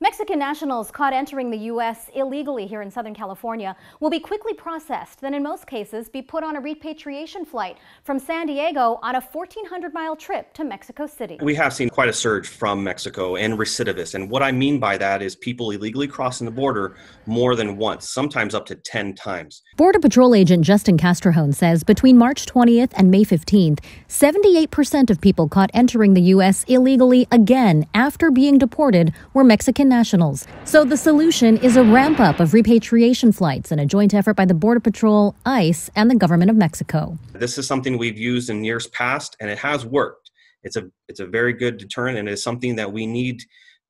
Mexican nationals caught entering the U.S. illegally here in Southern California will be quickly processed, then in most cases be put on a repatriation flight from San Diego on a 1,400-mile trip to Mexico City. We have seen quite a surge from Mexico and recidivists, and what I mean by that is people illegally crossing the border more than once, sometimes up to 10 times. Border Patrol agent Justin Castrojón says between March 20th and May 15th, 78% of people caught entering the U.S. illegally again after being deported were Mexican nationals. So the solution is a ramp-up of repatriation flights and a joint effort by the Border Patrol, ICE, and the government of Mexico. This is something we've used in years past, and it has worked. It's a very good deterrent, and it's something that we need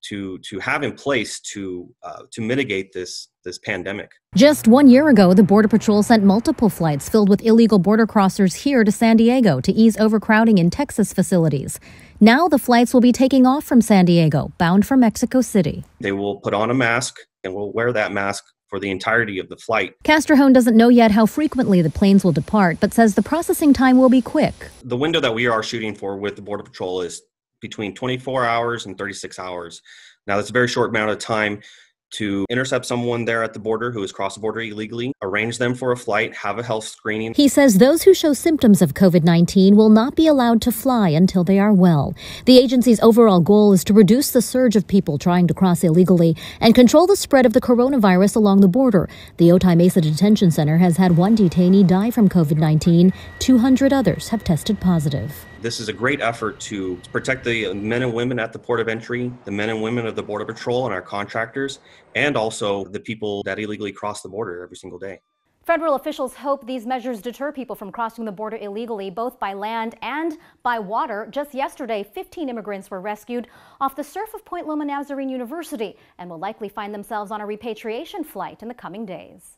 to have in place to mitigate this pandemic. Just 1 year ago, the Border Patrol sent multiple flights filled with illegal border crossers here to San Diego to ease overcrowding in Texas facilities. Now the flights will be taking off from San Diego, bound for Mexico City. They will put on a mask and will wear that mask for the entirety of the flight. Castrojón doesn't know yet how frequently the planes will depart, but says the processing time will be quick. The window that we are shooting for with the Border Patrol is between 24 hours and 36 hours. Now, that's a very short amount of time to intercept someone there at the border who has crossed the border illegally, arrange them for a flight, have a health screening. He says those who show symptoms of COVID-19 will not be allowed to fly until they are well. The agency's overall goal is to reduce the surge of people trying to cross illegally and control the spread of the coronavirus along the border. The Otay Mesa Detention Center has had one detainee die from COVID-19. 200 others have tested positive. This is a great effort to protect the men and women at the port of entry, the men and women of the Border Patrol and our contractors, and also the people that illegally cross the border every single day. Federal officials hope these measures deter people from crossing the border illegally, both by land and by water. Just yesterday, 15 immigrants were rescued off the surf of Point Loma Nazarene University and will likely find themselves on a repatriation flight in the coming days.